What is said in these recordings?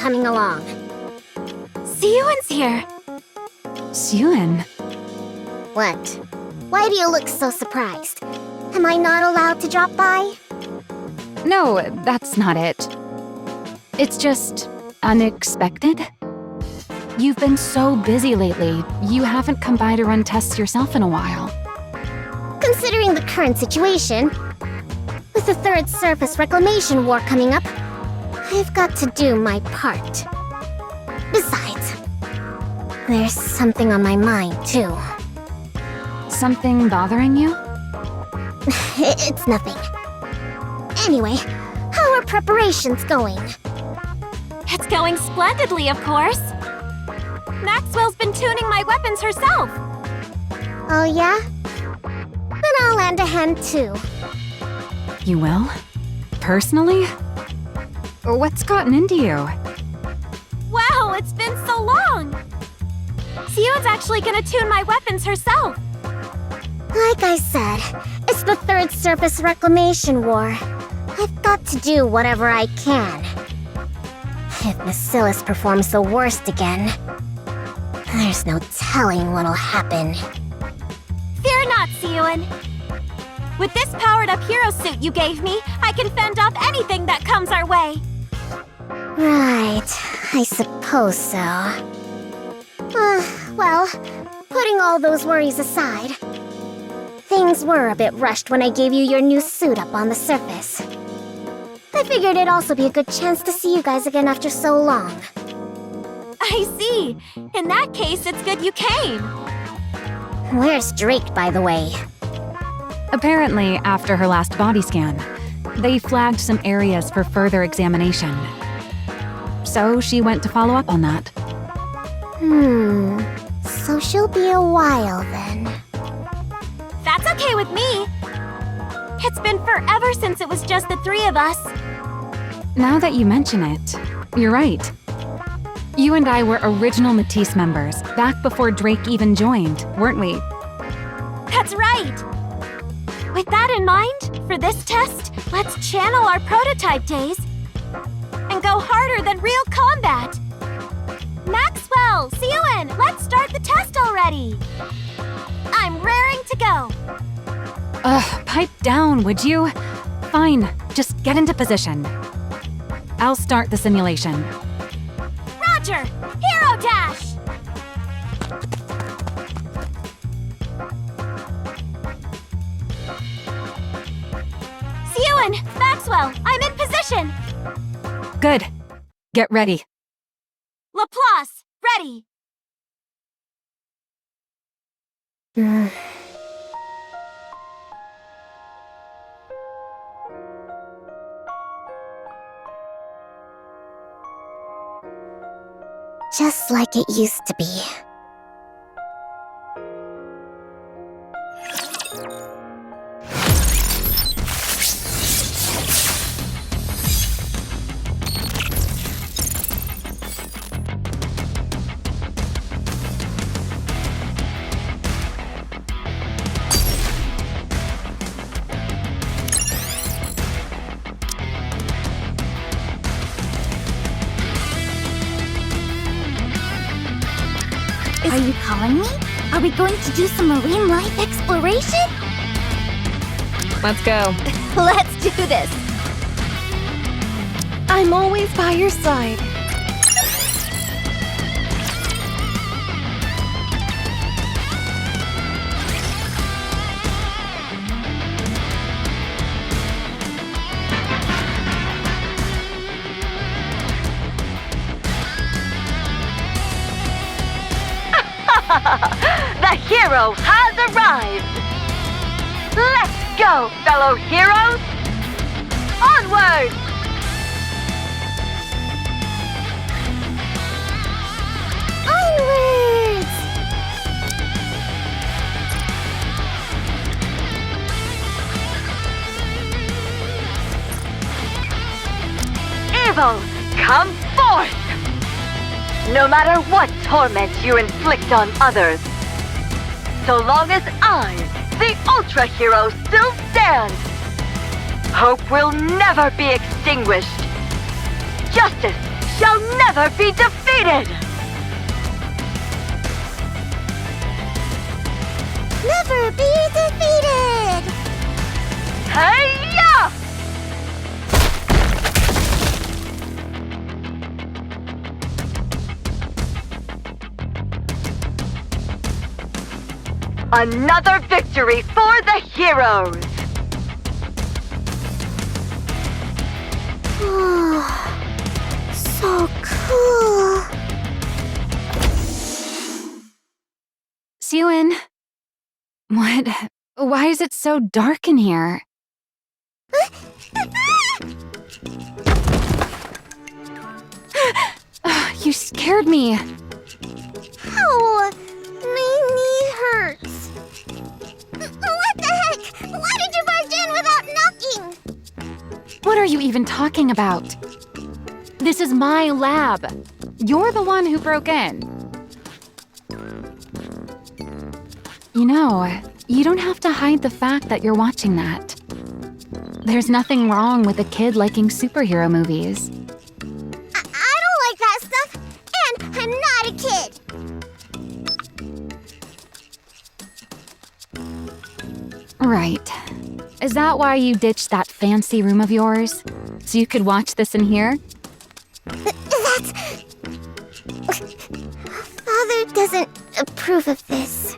coming along. Syuen's here. Syuen? What? Why do you look so surprised? Am I not allowed to drop by? No, that's not it. It's just unexpected. You've been so busy lately, you haven't come by to run tests yourself in a while. Considering the current situation, with the Third Surface Reclamation War coming up, I've got to do my part. Besides, there's something on my mind, too. Something bothering you? It's nothing. Anyway, how are preparations going? It's going splendidly, of course. Maxwell's been tuning my weapons herself. Oh yeah? Then I'll lend a hand too. You will? Personally? What's gotten into you? Wow, it's been so long! Syuen's actually gonna tune my weapons herself. Like I said, it's the Third Surface Reclamation War. I've got to do whatever I can. If Bacillus performs the worst again, there's no telling what'll happen. Fear not, Syuen. With this powered-up hero suit you gave me, I can fend off anything that comes our way. Right, I suppose so. Well, putting all those worries aside, things were a bit rushed when I gave you your new suit up on the surface. I figured it'd also be a good chance to see you guys again after so long. I see. In that case, it's good you came. Where's Drake, by the way? Apparently, after her last body scan, they flagged some areas for further examination. So she went to follow up on that. So she'll be a while then. That's okay with me. It's been forever since it was just the three of us. Now that you mention it, you're right. You and I were original Matisse members, back before Drake even joined, weren't we? That's right. With that in mind, for this test, let's channel our prototype days and go harder than real combat. Maxwell, Syuen, let's start the test already. I'm raring to go. Pipe down, would you? Fine, just get into position. I'll start the simulation. Roger! Hero Dash! Syuen, Maxwell, I'm in position! Good. Get ready. Laplace, ready! Just like it used to be. Are you calling me? Are we going to do some marine life exploration? Let's go. Let's do this! I'm always by your side. The hero has arrived! Let's go, fellow heroes! Onward! Onwards! Evil, come forth! No matter what torment you inflict on others, so long as I, the Ultra Hero, still stand, hope will never be extinguished. Justice shall never be defeated! Never be defeated! Hey-ya! Another victory for the heroes! So cool. Syuen, what? Why is it so dark in here? You scared me. Ow! My knee hurts. What the heck? Why did you barge in without knocking? What are you even talking about? This is my lab. You're the one who broke in. You know, you don't have to hide the fact that you're watching that. There's nothing wrong with a kid liking superhero movies. I don't like that stuff, and I'm not a kid. Right. Is that why you ditched that fancy room of yours? So you could watch this in here? That's... Father doesn't approve of this.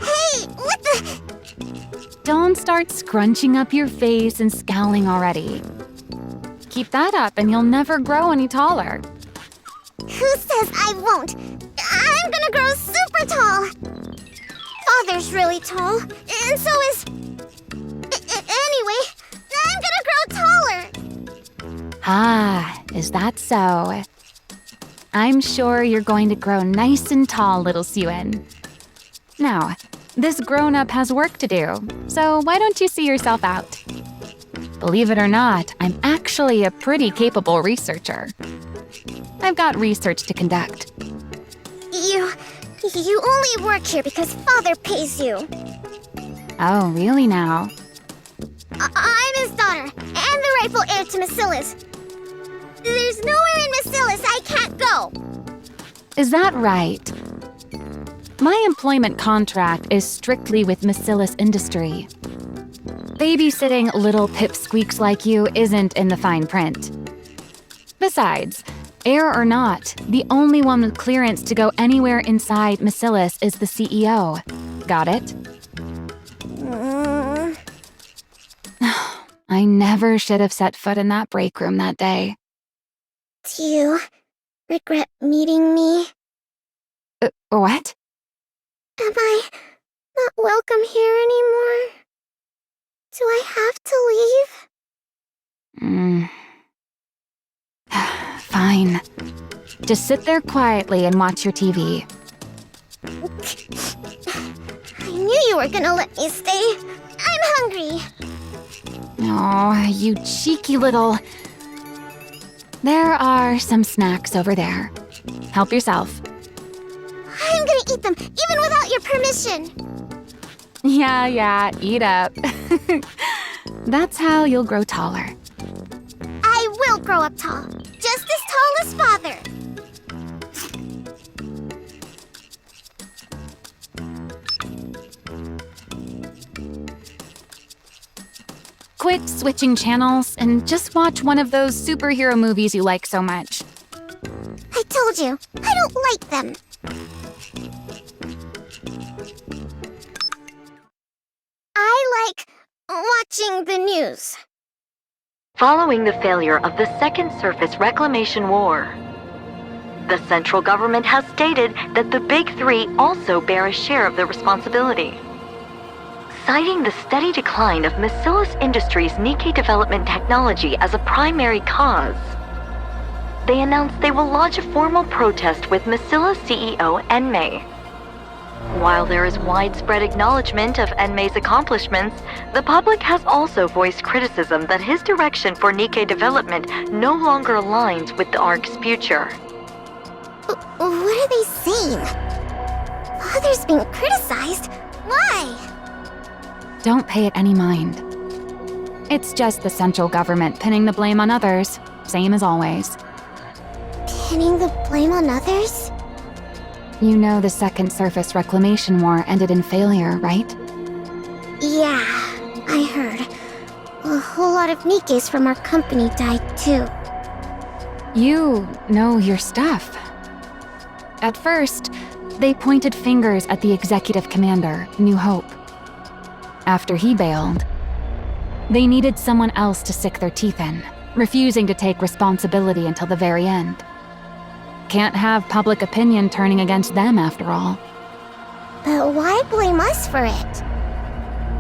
Hey, what the... Don't start scrunching up your face and scowling already. Keep that up and you'll never grow any taller. Who says I won't? I'm gonna grow super tall. Father's really tall, and so is... Anyway, I'm gonna grow taller. Ah, is that so? I'm sure you're going to grow nice and tall, little Syuen. Now, this grown-up has work to do, so why don't you see yourself out? Believe it or not, I'm actually a pretty capable researcher. I've got research to conduct. You only work here because Father pays you. Oh, really now? I'm his daughter, and the rightful heir to Macilis. There's nowhere in Macilis I can't go. Is that right? My employment contract is strictly with Macilis Industry. Babysitting little pipsqueaks like you isn't in the fine print. Besides, heir or not, the only one with clearance to go anywhere inside Macilis is the CEO. Got it? I never should have set foot in that break room that day. Do you regret meeting me? What? Am I not welcome here anymore? Do I have to leave? Fine. Just sit there quietly and watch your TV. I knew you were gonna let me stay. I'm hungry. Oh, you cheeky little... There are some snacks over there. Help yourself. I'm gonna eat them, even without your permission. Yeah, eat up. That's how you'll grow taller. I will grow up tall, just as tall as Father. Quit switching channels and just watch one of those superhero movies you like so much. I told you, I don't like them. I like watching the news. Following the failure of the Second Surface Reclamation War, the central government has stated that the Big Three also bear a share of the responsibility. Citing the steady decline of Macilis Industries' Nikke development technology as a primary cause, they announced they will lodge a formal protest with Macilis CEO Enmei. While there is widespread acknowledgement of Enmei's accomplishments, the public has also voiced criticism that his direction for Nikke development no longer aligns with the ARC's future. What are they saying? Father's being criticized? Why? Don't pay it any mind. It's just the central government pinning the blame on others, same as always. Pinning the blame on others? You know the Second Surface Reclamation War ended in failure, right? Yeah, I heard. A whole lot of Nikkes from our company died too. You know your stuff. At first, they pointed fingers at the executive commander, New Hope. After he bailed, they needed someone else to sink their teeth in, refusing to take responsibility until the very end. Can't have public opinion turning against them after all. But why blame us for it?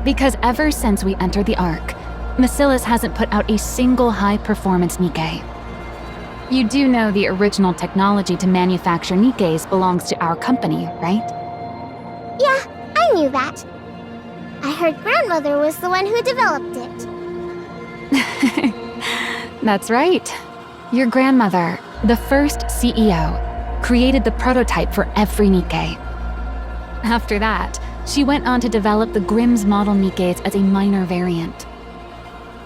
Because ever since we entered the Ark, Macilis hasn't put out a single high-performance Nikke. You do know the original technology to manufacture Nikkes belongs to our company, right? Yeah, I knew that. I heard grandmother was the one who developed it. That's right. Your grandmother, the first CEO, created the prototype for every Nikke. After that, she went on to develop the Grimm's model Nikkes as a minor variant.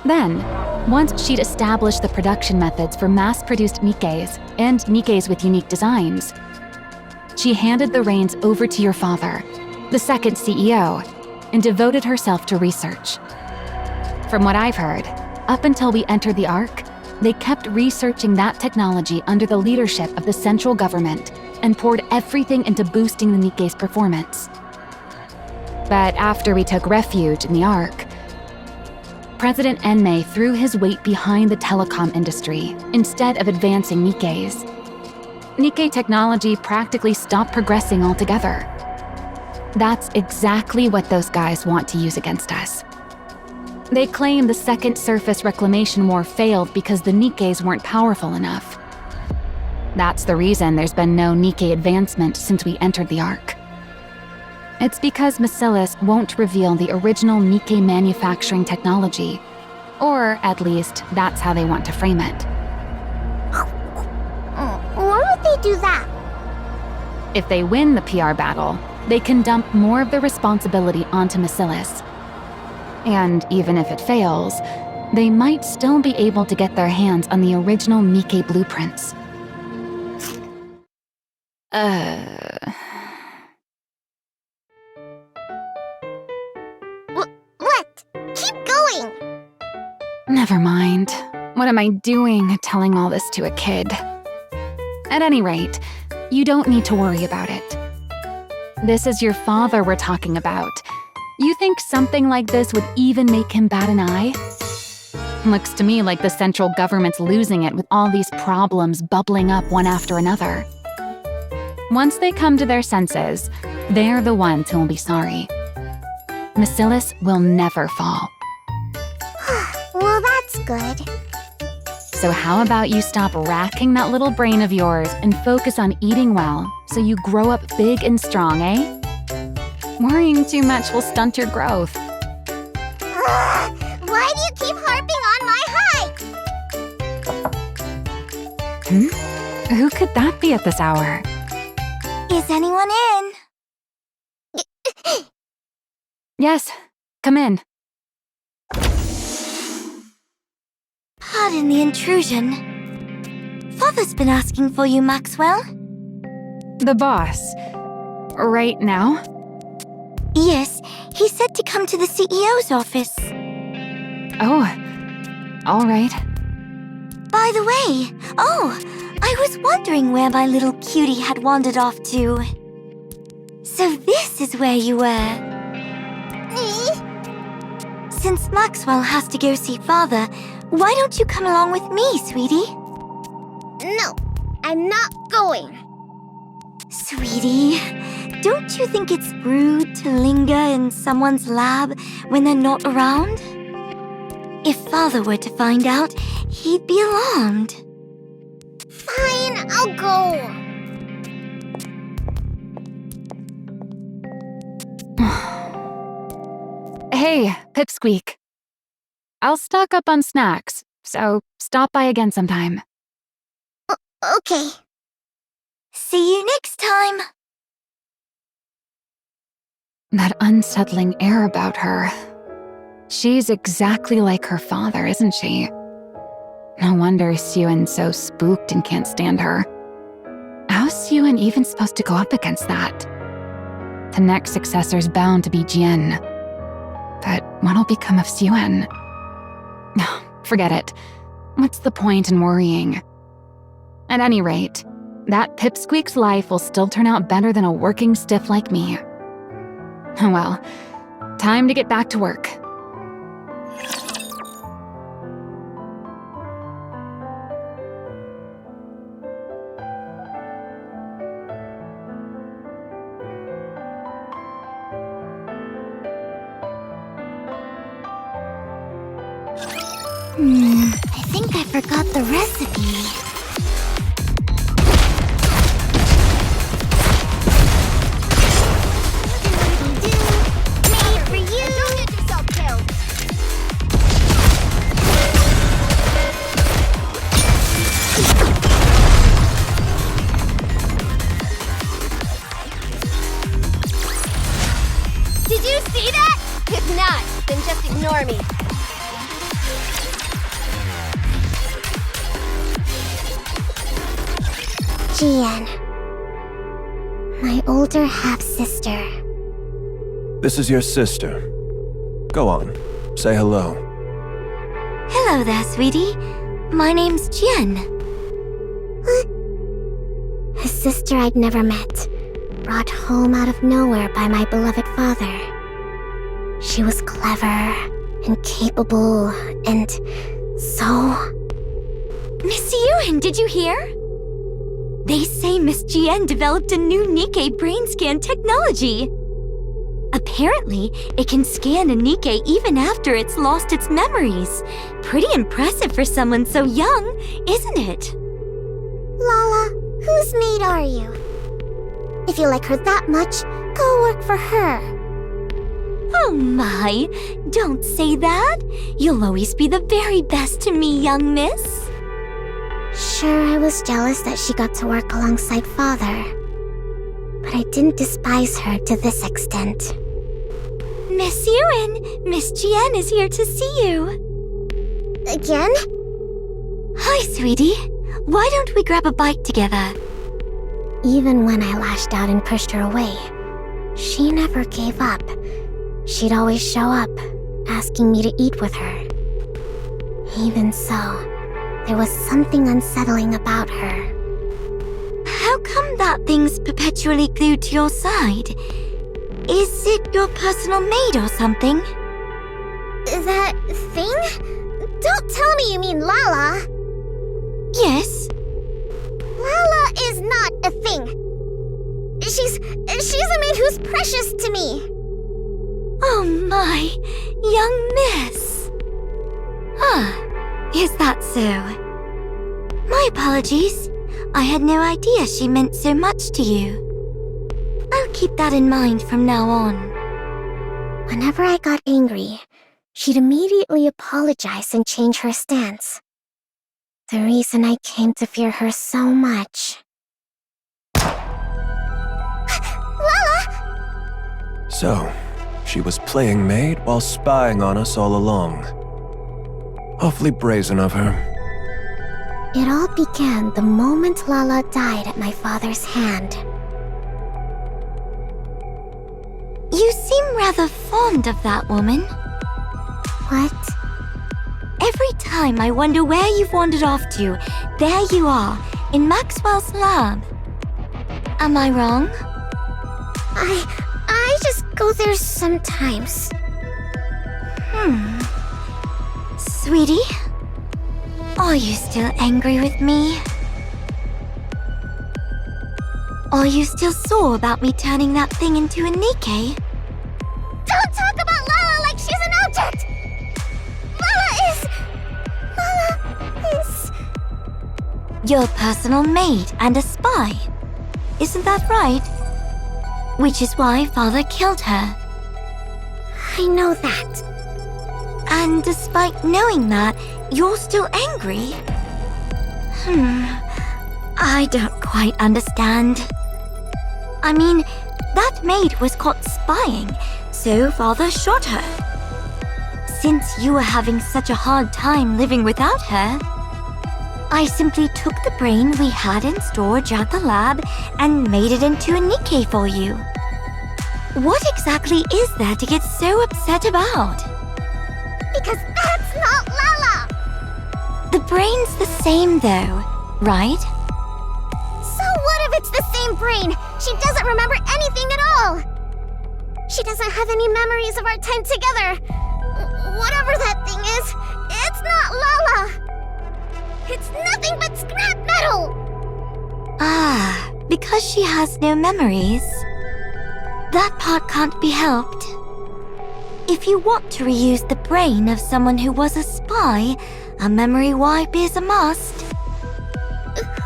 Then, once she'd established the production methods for mass-produced Nikkes and Nikkes with unique designs, she handed the reins over to your father, the second CEO, and devoted herself to research. From what I've heard, up until we entered the Ark, they kept researching that technology under the leadership of the central government and poured everything into boosting the Nikke's performance. But after we took refuge in the Ark, President Enmei threw his weight behind the telecom industry instead of advancing Nikkes. Nikke technology practically stopped progressing altogether. That's exactly what those guys want to use against us. They claim the Second Surface Reclamation War failed because the Nikkes weren't powerful enough. That's the reason there's been no Nikke advancement since we entered the Ark. It's because Macilis won't reveal the original Nikke manufacturing technology, or at least that's how they want to frame it. Why would they do that? If they win the PR battle, they can dump more of the responsibility onto Macilis. And even if it fails, they might still be able to get their hands on the original Nikke blueprints. What? Keep going! Never mind. What am I doing telling all this to a kid? At any rate, you don't need to worry about it. This is your father we're talking about. You think something like this would even make him bat an eye? Looks to me like the central government's losing it with all these problems bubbling up one after another. Once they come to their senses, they're the ones who will be sorry. Macilis will never fall. Well, that's good. So how about you stop racking that little brain of yours and focus on eating well so you grow up big and strong, eh? Worrying too much will stunt your growth. Why do you keep harping on my height? Who could that be at this hour? Is anyone in? Yes, come in. Pardon the intrusion. Father's been asking for you, Maxwell. The boss. Right now? Yes, he said to come to the CEO's office. Oh, all right. By the way, I was wondering where my little cutie had wandered off to. So this is where you were. Since Maxwell has to go see Father, why don't you come along with me, sweetie? No, I'm not going. Sweetie, don't you think it's rude to linger in someone's lab when they're not around? If Father were to find out, he'd be alarmed. Fine, I'll go. Hey, Pipsqueak. I'll stock up on snacks, so stop by again sometime. Okay. See you next time. That unsettling air about her. She's exactly like her father, isn't she? No wonder Syuen's so spooked and can't stand her. How's Syuen even supposed to go up against that? The next successor's bound to be Jian. But what'll become of Syuen? Forget it. What's the point in worrying? At any rate, that pipsqueak's life will still turn out better than a working stiff like me. Oh well, time to get back to work. I think I forgot the recipe. Made for you! Don't get yourself killed! Did you see that? If not, then just ignore me. Jian, my older half-sister. This is your sister. Go on, say hello. Hello there, sweetie. My name's Jian. A sister I'd never met, brought home out of nowhere by my beloved father. She was clever and capable and so... Miss Syuen, did you hear? They say Miss Jian developed a new Nikke brain scan technology. Apparently, it can scan a Nikke even after it's lost its memories. Pretty impressive for someone so young, isn't it? Lala, whose maid are you? If you like her that much, go work for her. Oh my, don't say that. You'll always be the very best to me, young miss. Sure, I was jealous that she got to work alongside father. But I didn't despise her to this extent. Miss Syuen, Miss Jian is here to see you. Again? Hi, sweetie. Why don't we grab a bite together? Even when I lashed out and pushed her away, she never gave up. She'd always show up, asking me to eat with her. Even so, there was something unsettling about her. How come that thing's perpetually glued to your side? Is it your personal maid or something? That thing? Don't tell me you mean Lala. Yes. Lala is not a thing. She's a maid who's precious to me. Oh my, young miss. Is that so? My apologies. I had no idea she meant so much to you. I'll keep that in mind from now on. Whenever I got angry, she'd immediately apologize and change her stance. The reason I came to fear her so much. Lala! So, she was playing maid while spying on us all along. Awfully brazen of her. It all began the moment Lala died at my father's hand. You seem rather fond of that woman. What? Every time I wonder where you've wandered off to, there you are, in Maxwell's lab. Am I wrong? I just go there sometimes. Sweetie? Are you still angry with me? Are you still sore about me turning that thing into a Nikke? Don't talk about Lala like she's an object! Lala is... Your personal maid and a spy. Isn't that right? Which is why Father killed her. I know that. And despite knowing that, you're still angry? I don't quite understand. I mean, That maid was caught spying, so father shot her. Since you were having such a hard time living without her, I simply took the brain we had in storage at the lab and made it into a Nikke for you. What exactly is there to get so upset about? Because that's not Lala! The brain's the same though, right? So what if it's the same brain? She doesn't remember anything at all! She doesn't have any memories of our time together. Whatever that thing is, it's not Lala! It's nothing but scrap metal! Ah, because she has no memories. That part can't be helped. If you want to reuse the brain of someone who was a spy, a memory wipe is a must.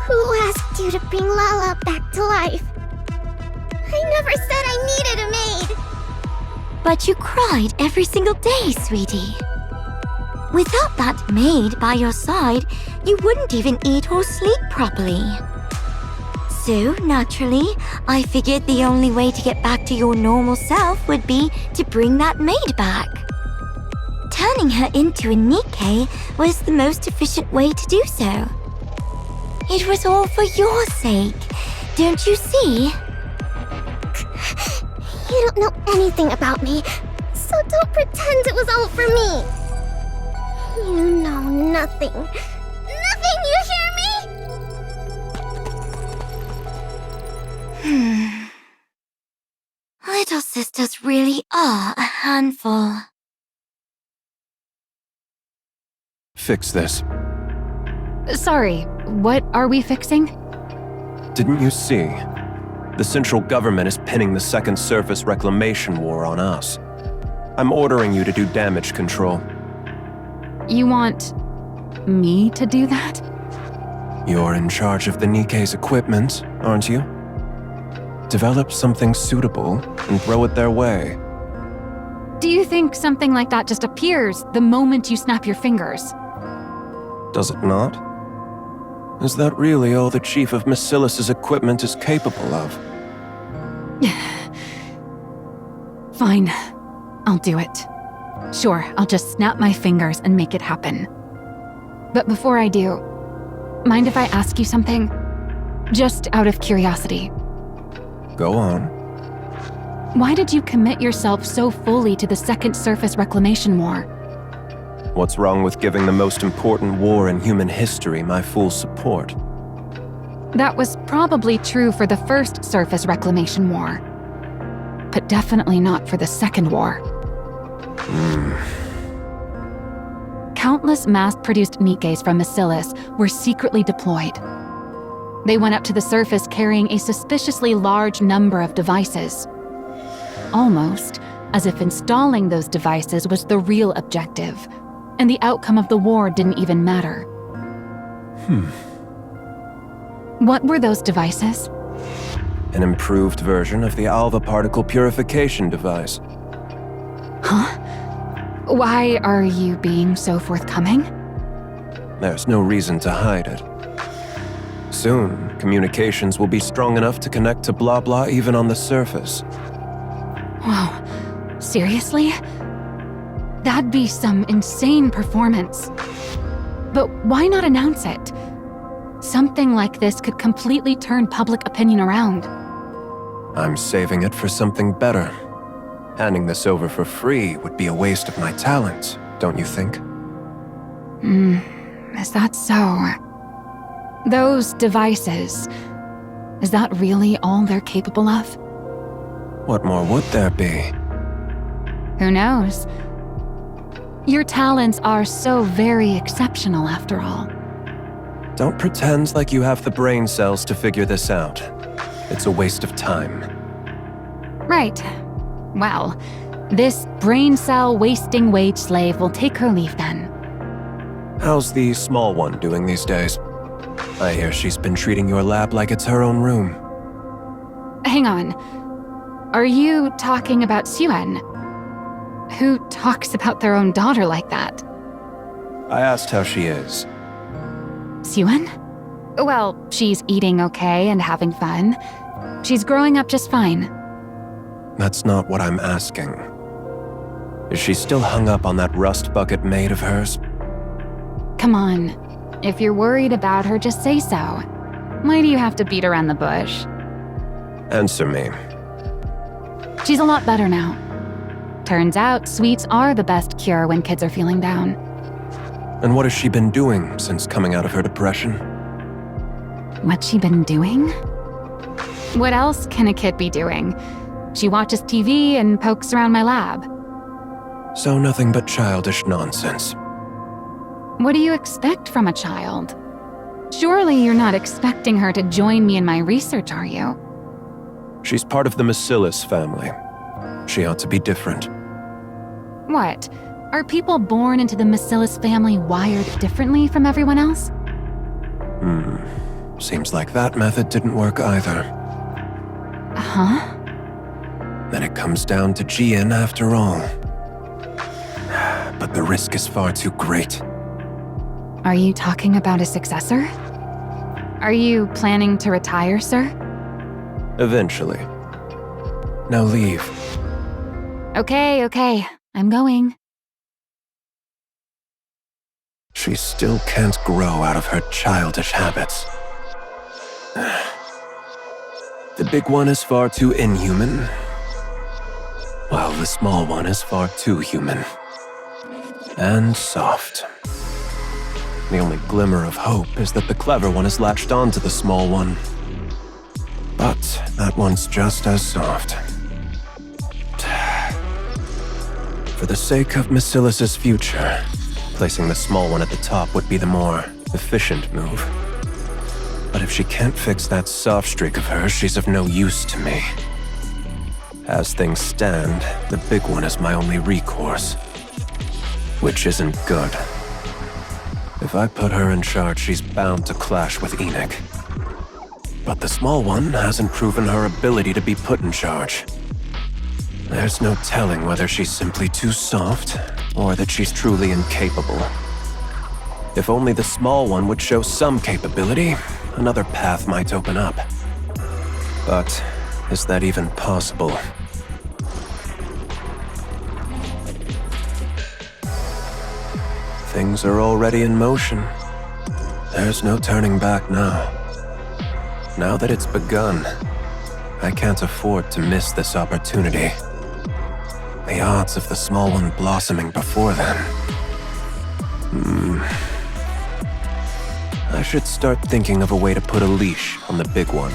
Who asked you to bring Lala back to life? I never said I needed a maid! But you cried every single day, sweetie. Without that maid by your side, you wouldn't even eat or sleep properly. So, naturally, I figured the only way to get back to your normal self would be to bring that maid back. Turning her into a Nikke was the most efficient way to do so. It was all for your sake, don't you see? You don't know anything about me, so don't pretend it was all for me. You know nothing. Nothing, you hear me? Little sisters really are a handful. Fix this. Sorry, what are we fixing? Didn't you see? The central government is pinning the second surface reclamation war on us. I'm ordering you to do damage control. You want me to do that? You're in charge of the Nikke's equipment, aren't you? Develop something suitable and throw it their way. Do you think something like that just appears the moment you snap your fingers? Does it not? Is that really all the Chief of Massilis's equipment is capable of? Fine, I'll do it. Sure, I'll just snap my fingers and make it happen. But before I do, mind if I ask you something? Just out of curiosity. Go on. Why did you commit yourself so fully to the Second Surface Reclamation War? What's wrong with giving the most important war in human history my full support? That was probably true for the First Surface Reclamation War, but definitely not for the Second War. Countless mass-produced Nikkes from Massilis were secretly deployed. They went up to the surface carrying a suspiciously large number of devices. Almost as if installing those devices was the real objective, and the outcome of the war didn't even matter. What were those devices? An improved version of the alpha particle purification device. Huh? Why are you being so forthcoming? There's no reason to hide it. Soon, communications will be strong enough to connect to blah blah even on the surface. Whoa, seriously? That'd be some insane performance. But why not announce it? Something like this could completely turn public opinion around. I'm saving it for something better. Handing this over for free would be a waste of my talent, don't you think? Is that so? Those devices, is that really all they're capable of? What more would there be? Who knows? Your talents are so very exceptional after all. Don't pretend like you have the brain cells to figure this out. It's a waste of time. Right. Well, this brain cell wasting wage slave will take her leave then. How's the small one doing these days? I hear she's been treating your lab like it's her own room. Hang on. Are you talking about Syuen? Who talks about their own daughter like that? I asked how she is. Syuen? Well, she's eating okay and having fun. She's growing up just fine. That's not what I'm asking. Is she still hung up on that rust bucket maid of hers? Come on. If you're worried about her, just say so. Why do you have to beat around the bush? Answer me. She's a lot better now. Turns out, sweets are the best cure when kids are feeling down. And what has she been doing since coming out of her depression? What's she been doing? What else can a kid be doing? She watches TV and pokes around my lab. So nothing but childish nonsense. What do you expect from a child? Surely you're not expecting her to join me in my research, are you? She's part of the Macilis family. She ought to be different. What? Are people born into the Macilis family wired differently from everyone else? Seems like that method didn't work either. Huh? Then it comes down to Jian after all. But the risk is far too great. Are you talking about a successor? Are you planning to retire, sir? Eventually. Now leave. Okay. I'm going. She still can't grow out of her childish habits. The big one is far too inhuman, while the small one is far too human. And soft. The only glimmer of hope is that the clever one has latched onto the small one. But that one's just as soft. For the sake of Macilis' future, placing the small one at the top would be the more efficient move. But if she can't fix that soft streak of hers, she's of no use to me. As things stand, the big one is my only recourse. Which isn't good. If I put her in charge, she's bound to clash with Enoch. But the small one hasn't proven her ability to be put in charge. There's no telling whether she's simply too soft, or that she's truly incapable. If only the small one would show some capability, another path might open up. But is that even possible? Things are already in motion. There's no turning back now. Now that it's begun, I can't afford to miss this opportunity. The odds of the small one blossoming before then. I should start thinking of a way to put a leash on the big one.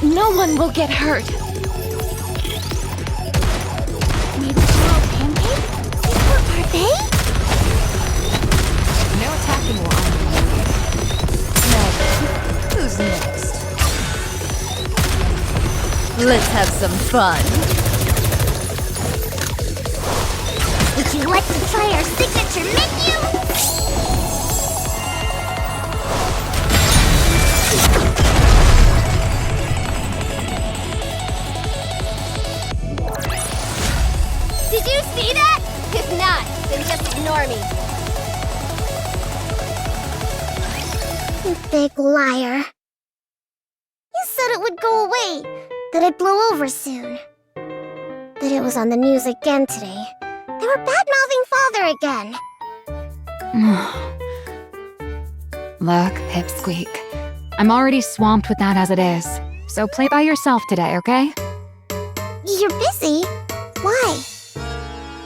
No one will get hurt. Maybe small pancake? Super parfait? No attacking will honor you. Now, who's next? Let's have some fun. Would you like to try our signature menu? Did you see that? If not, then just ignore me. You big liar. You said it would go away, that it blew over soon. That it was on the news again today. They were bad-mouthing Father again. Look, Pipsqueak. I'm already swamped with that as it is. So play by yourself today, okay? You're busy. Why?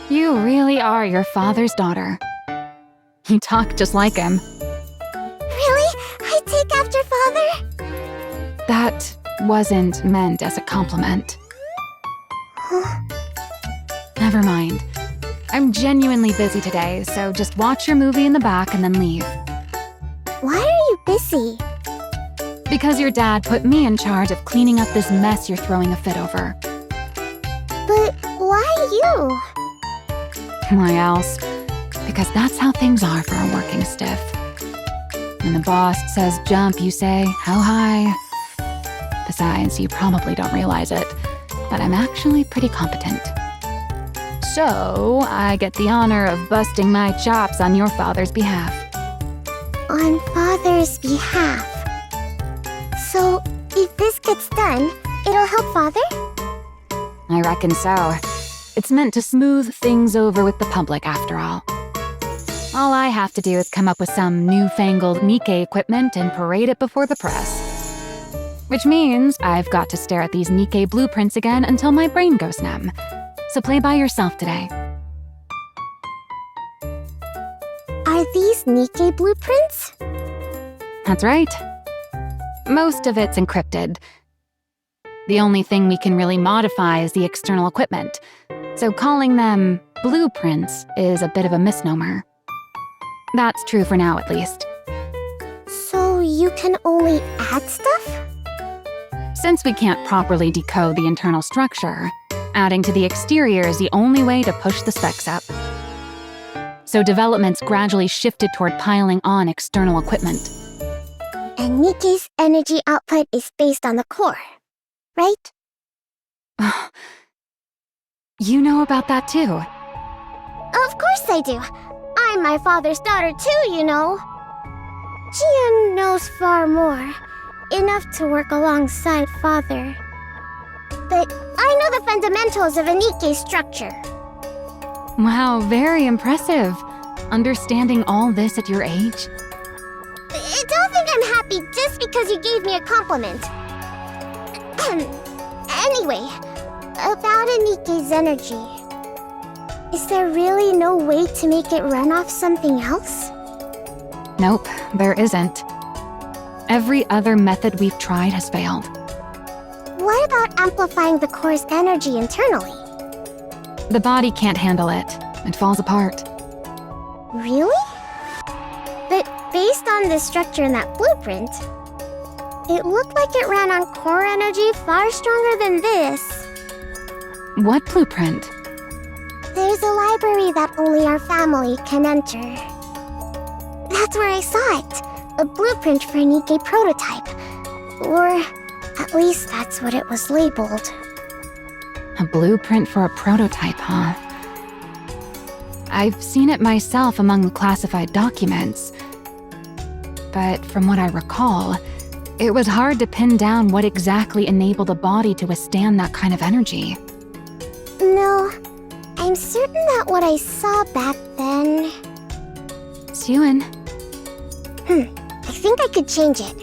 You really are your father's daughter. You talk just like him. Really? I take after Father? That wasn't meant as a compliment. Never mind. I'm genuinely busy today, so just watch your movie in the back and then leave. Why are you busy? Because your dad put me in charge of cleaning up this mess you're throwing a fit over. But why you? Why else? Because that's how things are for a working stiff. When the boss says jump, you say, how high? Besides, you probably don't realize it, but I'm actually pretty competent. So, I get the honor of busting my chops on your father's behalf. On Father's behalf. So, if this gets done, it'll help Father? I reckon so. It's meant to smooth things over with the public, after all. All I have to do is come up with some newfangled Nikke equipment and parade it before the press. Which means I've got to stare at these Nikke blueprints again until my brain goes numb. So play by yourself today. Are these Nikke blueprints? That's right. Most of it's encrypted. The only thing we can really modify is the external equipment, so calling them blueprints is a bit of a misnomer. That's true for now, at least. So you can only add stuff? Since we can't properly decode the internal structure, adding to the exterior is the only way to push the specs up. So development's gradually shifted toward piling on external equipment. And Nikke's energy output is based on the core, right? You know about that too. Of course I do. I'm my father's daughter too, you know. Jian knows far more. Enough to work alongside Father. But I know the fundamentals of a Nikke structure. Wow, very impressive. Understanding all this at your age? Don't think I'm happy just because you gave me a compliment. Anyway, about a Nikke's energy. Is there really no way to make it run off something else? Nope, there isn't. Every other method we've tried has failed. What about amplifying the core's energy internally? The body can't handle it. It falls apart. Really? But based on the structure in that blueprint, it looked like it ran on core energy far stronger than this. What blueprint? There's a library that only our family can enter. That's where I saw it. A blueprint for a Nikke prototype. Or at least that's what it was labeled. A blueprint for a prototype, huh? I've seen it myself among the classified documents. But from what I recall, it was hard to pin down what exactly enabled a body to withstand that kind of energy. No, I'm certain that what I saw back then... Syuen. I think I could change it.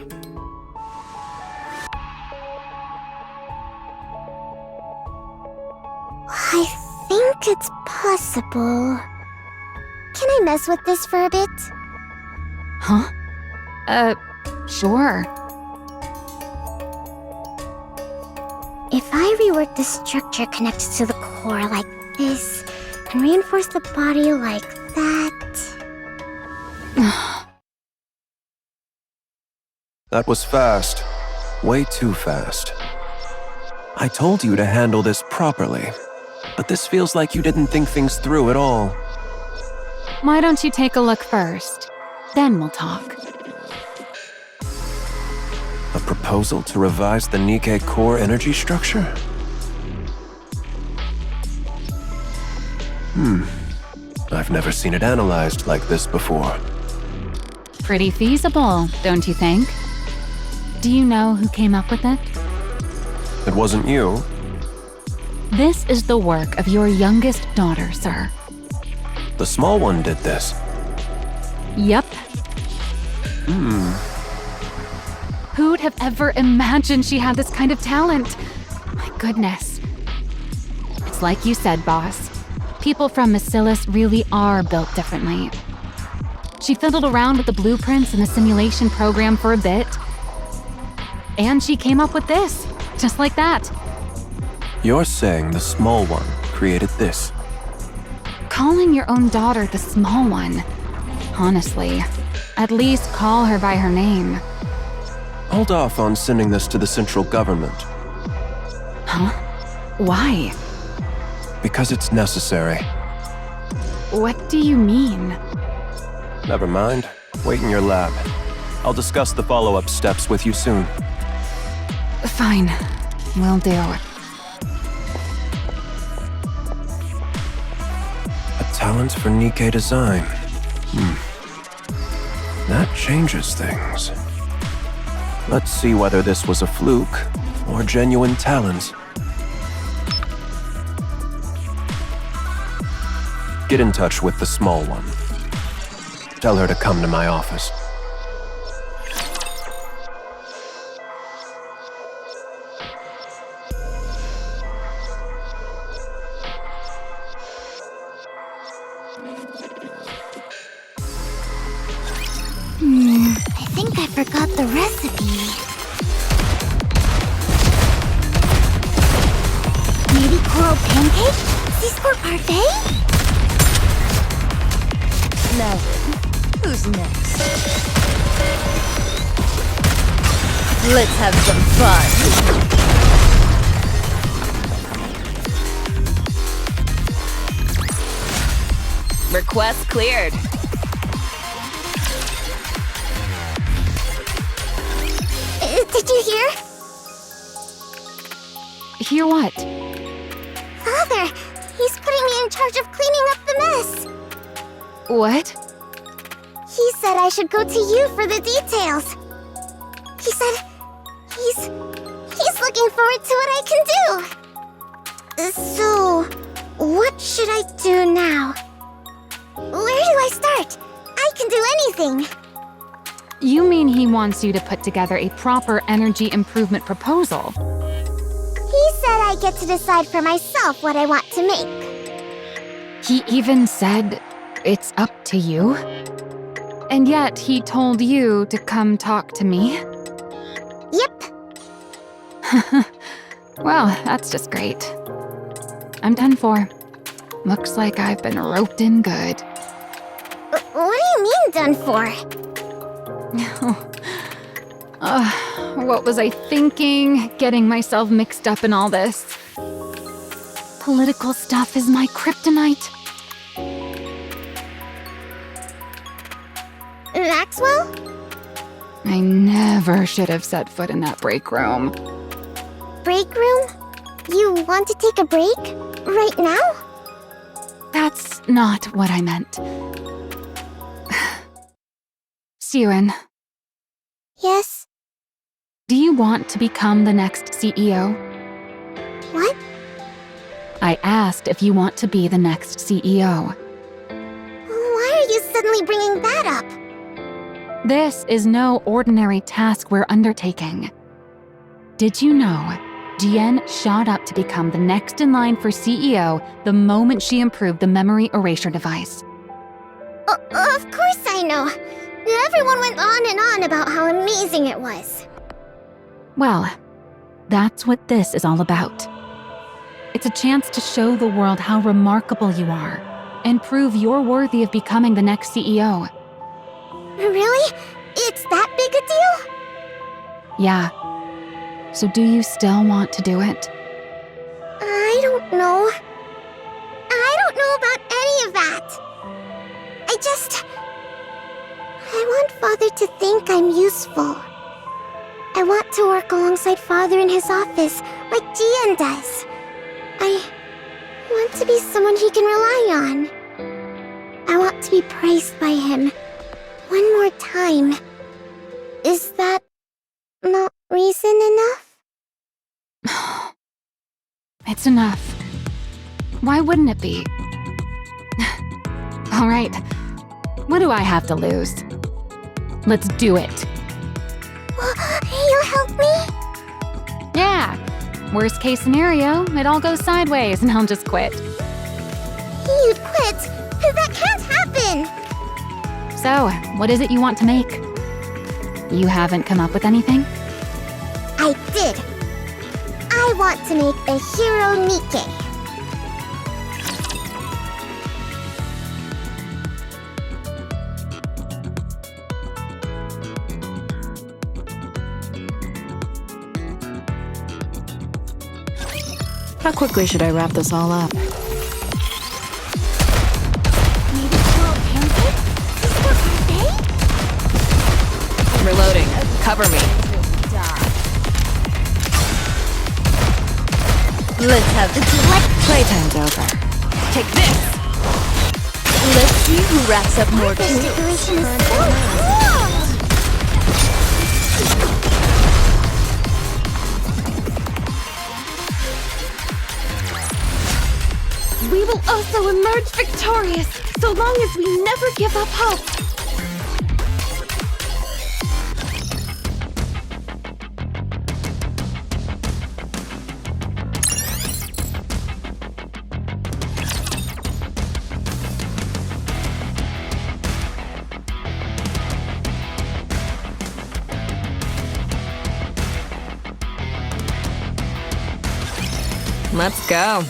I think it's possible. Can I mess with this for a bit? Huh? Sure. If I rework the structure connected to the core like this, and reinforce the body like that... That was fast. Way too fast. I told you to handle this properly, but this feels like you didn't think things through at all. Why don't you take a look first? Then we'll talk. A proposal to revise the Nikke core energy structure? I've never seen it analyzed like this before. Pretty feasible, don't you think? Do you know who came up with it? It wasn't you. This is the work of your youngest daughter, sir. The small one did this. Yep. Who'd have ever imagined she had this kind of talent? My goodness. It's like you said, boss. People from Macilis really are built differently. She fiddled around with the blueprints and the simulation program for a bit. And she came up with this, just like that. You're saying the small one created this? Calling your own daughter the small one. Honestly, at least call her by her name. Hold off on sending this to the central government. Huh? Why? Because it's necessary. What do you mean? Never mind. Wait in your lab. I'll discuss the follow-up steps with you soon. Fine. Will do. talent for Nikke design. That changes things. Let's see whether this was a fluke or genuine talent. Get in touch with the small one. Tell her to come to my office. I think I forgot the recipe. Maybe coral pancake? Sea-squirt parfait? Now, who's next? Let's have some fun. Request cleared. Did you hear? Hear what? Father, he's putting me in charge of cleaning up the mess. What? He said I should go to you for the details. He said he's looking forward to what I can do. So, what should I do now? Where do I start? I can do anything. You mean he wants you to put together a proper energy improvement proposal? He said I get to decide for myself what I want to make. He even said it's up to you? And yet he told you to come talk to me? Yep. Well, that's just great. I'm done for. Looks like I've been roped in good. What do you mean done for? What was I thinking? Getting myself mixed up in all this. Political stuff is my kryptonite. Maxwell? I never should have set foot in that break room. Break room? You want to take a break? Right now? That's not what I meant. Syuen, Yes? do you want to become the next CEO? What? I asked if you want to be the next CEO. Why are you suddenly bringing that up? This is no ordinary task we're undertaking. Did you know Jian shot up to become the next in line for CEO the moment she improved the memory erasure device? Of course I know. Everyone went on and on about how amazing it was. Well, that's what this is all about. It's a chance to show the world how remarkable you are and prove you're worthy of becoming the next CEO. Really? It's that big a deal? Yeah. So do you still want to do it? I don't know. I don't know about any of that. I want Father to think I'm useful. I want to work alongside Father in his office, like Jian does. I want to be someone he can rely on. I want to be praised by him. One more time. Is that not reason enough? It's enough. Why wouldn't it be? All right. What do I have to lose? Let's do it. You'll help me? Yeah. Worst case scenario, it all goes sideways and I'll just quit. You'd quit? That can't happen! So, what is it you want to make? You haven't come up with anything? I did. I want to make a hero Nikke. How quickly should I wrap this all up? Maybe coral pancake? Sea-squirt parfait? Reloading. Cover me. Let's have the Playtime's over. Take this! Let's see who racks up more This kills. decoration is so cool! We will also emerge victorious, so long as we never give up hope. Let's go.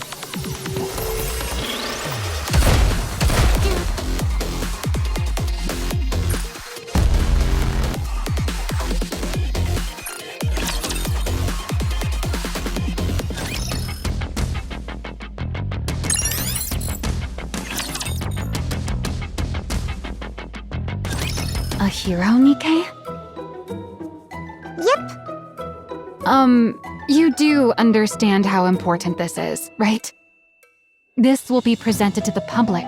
A hero, Nikke? Yep, You do understand how important this is, right? This will be presented to the public,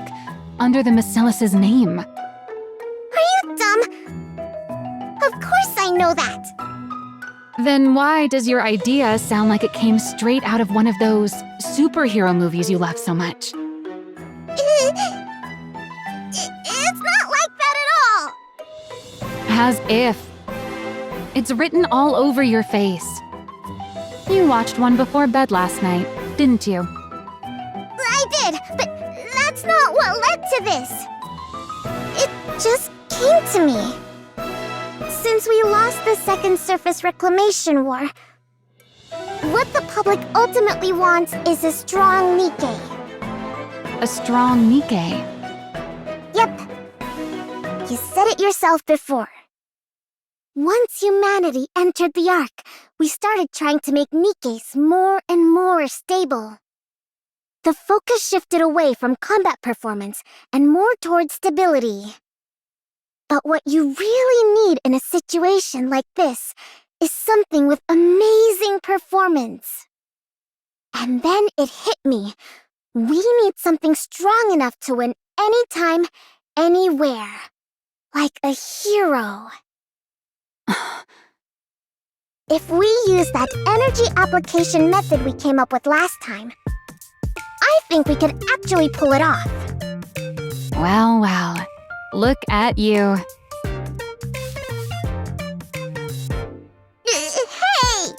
under the Bacillus's name. are you dumb? Of course I know that. Then why does your idea sound like it came straight out of one of those superhero movies you love so much? It's not like that at all. As if. It's written all over your face. You watched one before bed last night, didn't you? I did, but that's not what led to this. It just came to me. Since we lost the Second Surface Reclamation War, what the public ultimately wants is a strong Nikke. A strong Nikke. Yep. You said it yourself before. Once humanity entered the Ark, we started trying to make Nikkes more and more stable. The focus shifted away from combat performance and more towards stability. But what you really need in a situation like this is something with amazing performance. And then it hit me. We need something strong enough to win anytime, anywhere. Like a hero. If we use that energy application method we came up with last time, I think we could actually pull it off. Well, well. Look at you. Hey!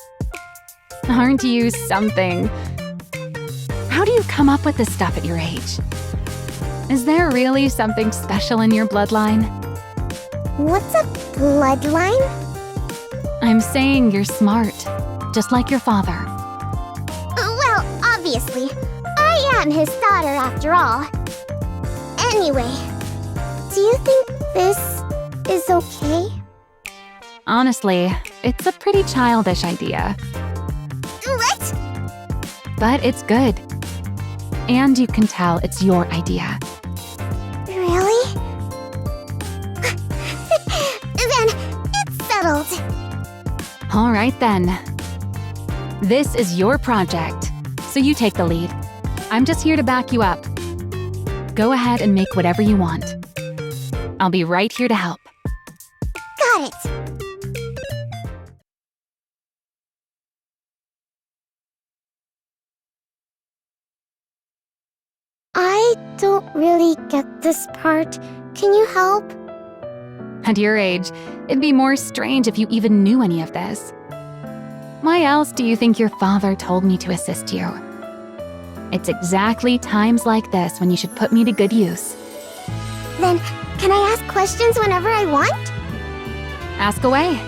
Aren't you something? How do you come up with this stuff at your age? Is there really something special in your bloodline? What's a bloodline? I'm saying you're smart, just like your father. Well, obviously, I am his daughter after all. Anyway, do you think this is okay? Honestly, it's a pretty childish idea, What? but it's good. And you can tell it's your idea. Really? Then it's settled. All right then. This is your project, so you take the lead. I'm just here to back you up. Go ahead and make whatever you want. I'll be right here to help. Got it. I don't really get this part. Can you help? At your age, it'd be more strange if you even knew any of this. Why else do you think your father told me to assist you? It's exactly times like this when you should put me to good use. Then, can I ask questions whenever I want? Ask away.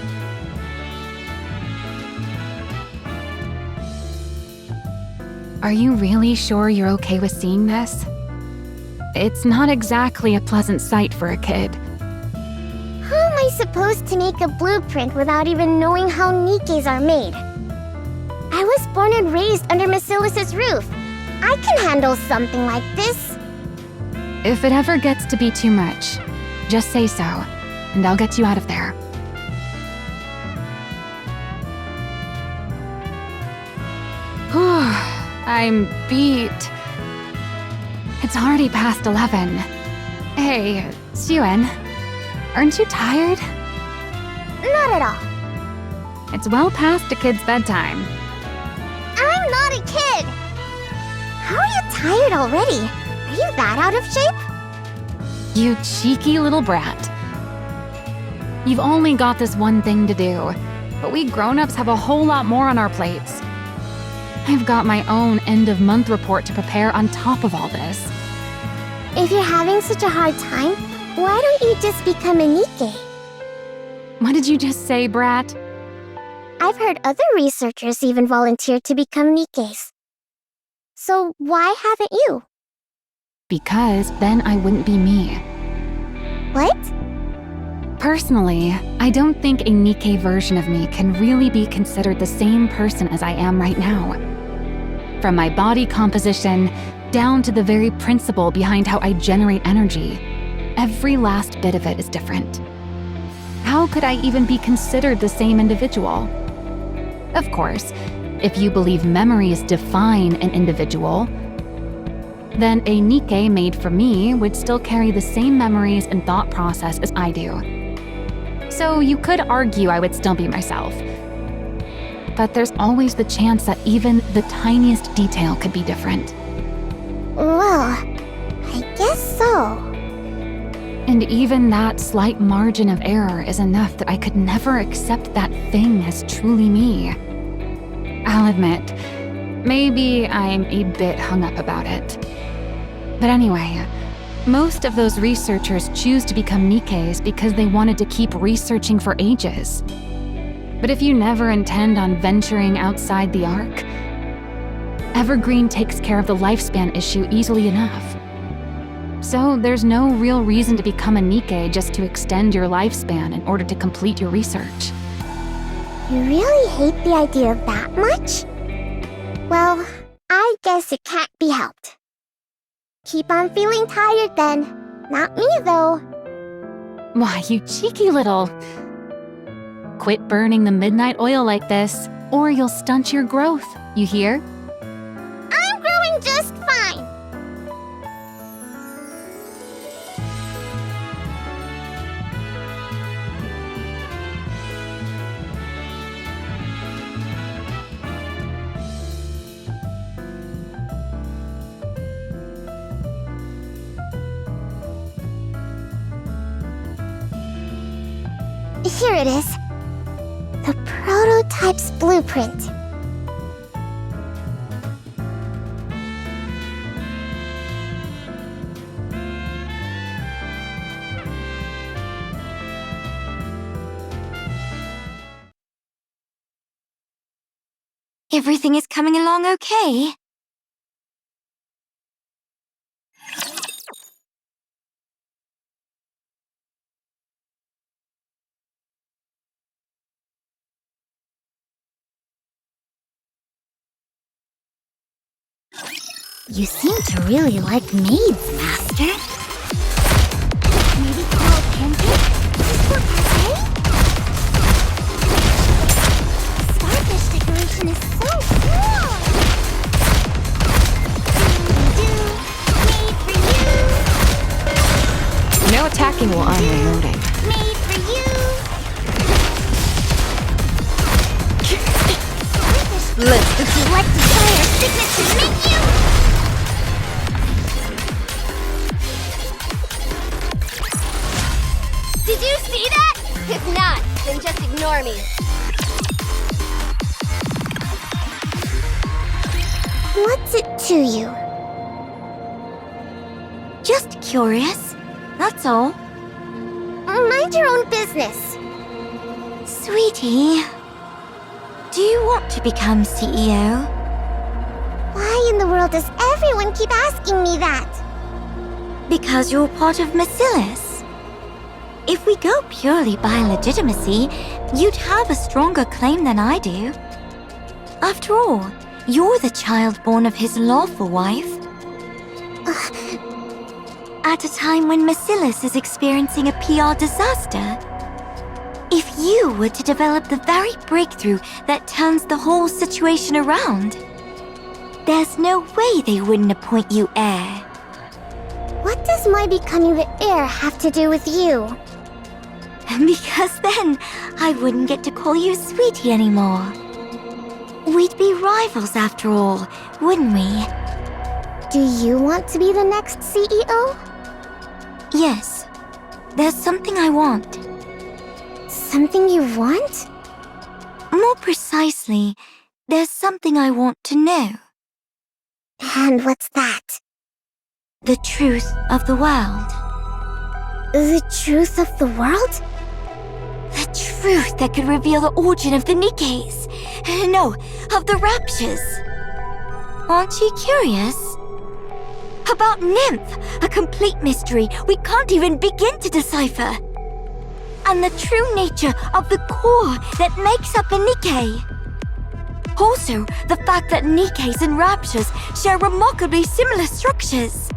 Are you really sure you're okay with seeing this? It's not exactly a pleasant sight for a kid. How am I supposed to make a blueprint without even knowing how Nikkes are made? I was born and raised under Bacillus's roof. I can handle something like this. If it ever gets to be too much, just say so, and I'll get you out of there. Whew, I'm beat. It's already past 11. Hey, Syuen. Aren't you tired? Not at all. It's well past a kid's bedtime. I'm not a kid! How are you tired already? Are you that out of shape? You cheeky little brat. You've only got this one thing to do, but we grown-ups have a whole lot more on our plates. I've got my own end-of-month report to prepare on top of all this. If you're having such a hard time, why don't you just become a Nikke? What did you just say, brat? I've heard other researchers even volunteer to become Nikkes. So why haven't you? Because then I wouldn't be me. What? Personally, I don't think a Nikke version of me can really be considered the same person as I am right now. From my body composition, down to the very principle behind how I generate energy, every last bit of it is different. How could I even be considered the same individual? Of course, if you believe memories define an individual, then a Nikke made for me would still carry the same memories and thought process as I do. So you could argue I would still be myself. But there's always the chance that even the tiniest detail could be different. Well, I guess so. And even that slight margin of error is enough that I could never accept that thing as truly me. I'll admit, maybe I'm a bit hung up about it. But anyway, most of those researchers choose to become Nikkes because they wanted to keep researching for ages. But if you never intend on venturing outside the arc, Evergreen takes care of the lifespan issue easily enough. So there's no real reason to become a Nikke just to extend your lifespan in order to complete your research. You really hate the idea that much? Well, I guess it can't be helped. Keep on feeling tired then. Not me though. Why, you cheeky little... Quit burning the midnight oil like this, or you'll stunt your growth, you hear? I'm growing just fine. Here it is. The prototype's blueprint. Everything is coming along okay? You seem to really like maids, Master. Maybe call Pancake? Just for cafe? Starfish decoration is so cool! Made for you! No attacking while I'm reloading. Made for you! Starfish, would you like to try our signature menu? Did you see that? If not, then just ignore me. What's it to you? Just curious, that's all. Mind your own business. Sweetie, do you want to become CEO? Why in the world does everyone keep asking me that? Because you're part of Macillus. If we go purely by legitimacy, you'd have a stronger claim than I do. After all, you're the child born of his lawful wife. At a time when Macillus is experiencing a PR disaster. If you were to develop the very breakthrough that turns the whole situation around, there's no way they wouldn't appoint you heir. What does does my becoming the heir have to do with you? Because then I wouldn't get to call you Sweetie anymore. We'd be rivals after all, wouldn't we? Do you want to be the next CEO? Yes. There's something I want. Something you want? More precisely, there's something I want to know. And what's that? The truth of the world. The truth of the world? The truth that could reveal the origin of the Nikkes. No, of the Raptures. Aren't you curious? About Nymph, a complete mystery we can't even begin to decipher. And the true nature of the core that makes up a Nikke. Also, the fact that Nikkes and Raptures share remarkably similar structures.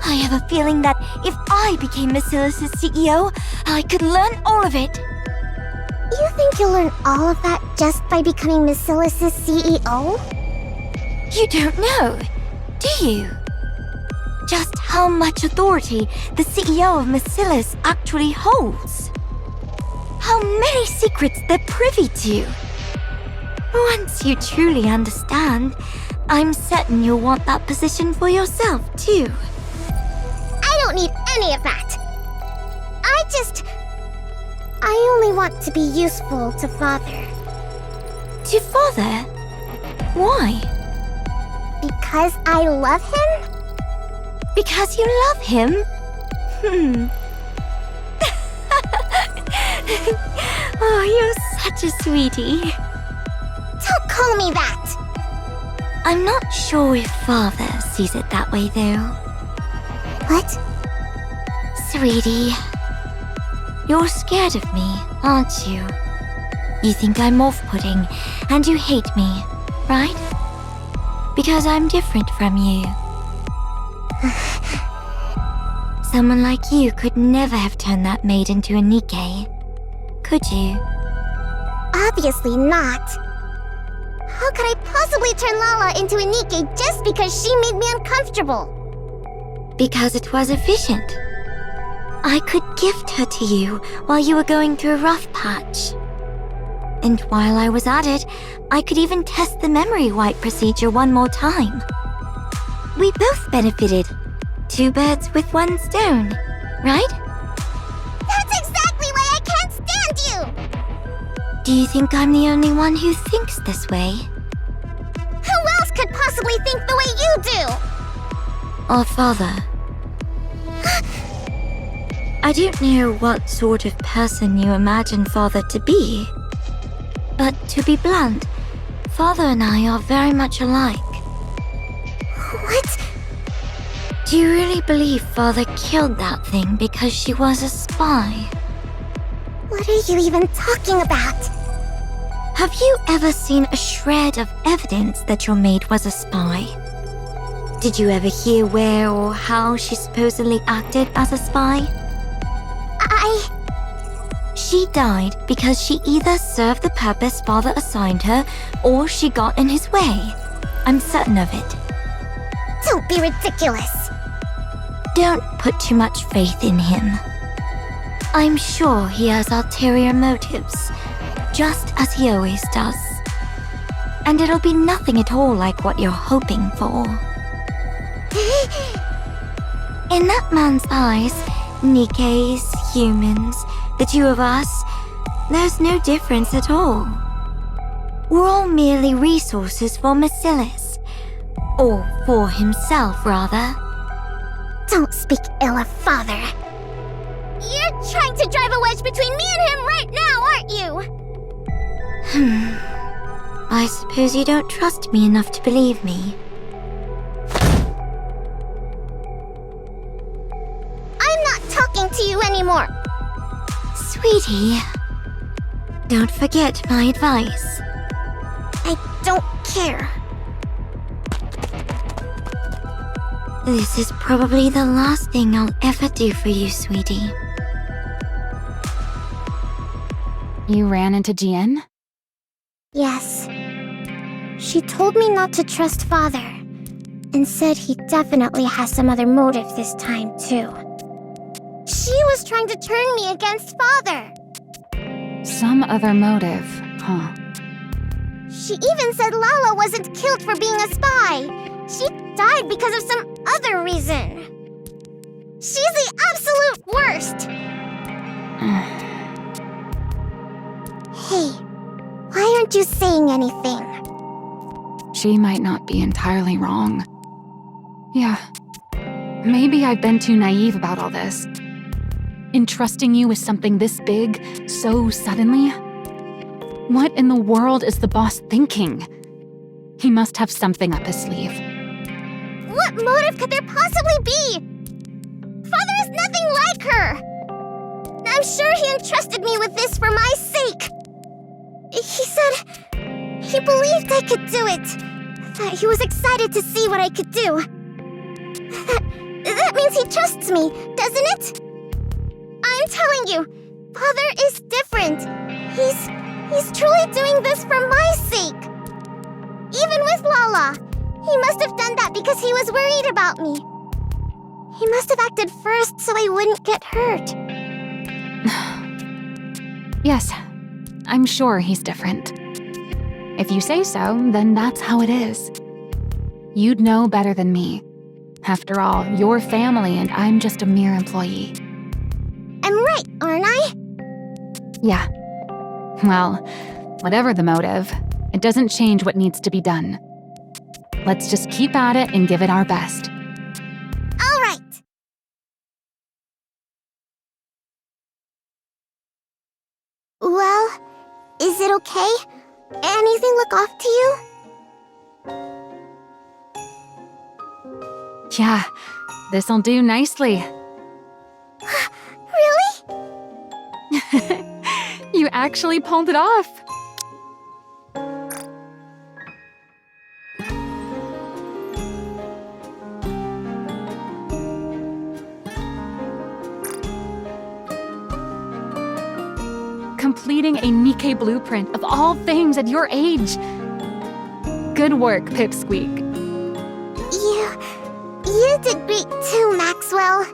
I have a feeling that if I became Macilis' CEO, I could learn all of it. You think you'll learn all of that just by becoming Macilis' CEO? You don't know, do you? Just how much authority the CEO of Macilis actually holds. How many secrets they're privy to. Once you truly understand, I'm certain you'll want that position for yourself, too. I don't need any of that. I only want to be useful to Father. To Father? Why? Because I love him? Because you love him? Oh, you're such a sweetie. Don't call me that! I'm not sure if Father sees it that way, though. What? Sweetie, you're scared of me, aren't you? You think I'm off-putting, and you hate me, right? Because I'm different from you. Someone like you could never have turned that maid into a Nikke, could you? Obviously not. How could I possibly turn Lala into a Nikke just because she made me uncomfortable? Because it was efficient. I could gift her to you while you were going through a rough patch. And while I was at it, I could even test the memory wipe procedure one more time. We both benefited. 2 birds with 1 stone, right? That's exactly why I can't stand you! Do you think I'm the only one who thinks this way? Who else could possibly think the way you do? Or Father? I don't know what sort of person you imagine Father to be. But to be blunt, Father and I are very much alike. What? Do you really believe Father killed that thing because she was a spy? What are you even talking about? Have you ever seen a shred of evidence that your maid was a spy? Did you ever hear where or how she supposedly acted as a spy? She died because she either served the purpose Father assigned her, or she got in his way. I'm certain of it. Don't be ridiculous. Don't put too much faith in him. I'm sure he has ulterior motives, just as he always does. And it'll be nothing at all like what you're hoping for. In that man's eyes, Nikkes, humans, the 2 of us, there's no difference at all. We're all merely resources for Macilis. Or for himself, rather. Don't speak ill of Father. You're trying to drive a wedge between me and him right now, aren't you? I suppose you don't trust me enough to believe me. I'm not talking to you anymore. Sweetie, don't forget my advice. I don't care. This is probably the last thing I'll ever do for you, sweetie. You ran into Jien? Yes. She told me not to trust Father. and said he definitely has some other motive this time, too. She was trying to turn me against Father. Some other motive, huh? She even said Lala wasn't killed for being a spy. She died because of some other reason. She's the absolute worst! Hey, why aren't you saying anything? She might not be entirely wrong. Yeah, maybe I've been too naive about all this. Entrusting you with something this big, so suddenly? What in the world is the boss thinking? He must have something up his sleeve. What motive could there possibly be? Father is nothing like her! I'm sure he entrusted me with this for my sake. He said he believed I could do it. That he was excited to see what I could do. That means he trusts me, doesn't it? I'm telling you, Father is different. He's truly doing this for my sake. Even with Lala, he must have done that because he was worried about me. He must have acted first so I wouldn't get hurt. Yes, I'm sure he's different. If you say so, then that's how it is. You'd know better than me. After all, you're family and I'm just a mere employee. I'm right, aren't I? Yeah. Well, whatever the motive, it doesn't change what needs to be done. Let's just keep at it and give it our best. All right. Well, is it okay? Anything look off to you? Yeah, this'll do nicely. Really? You actually pulled it off. Completing a Nikke blueprint of all things at your age. Good work, Pipsqueak. You did great too, Maxwell.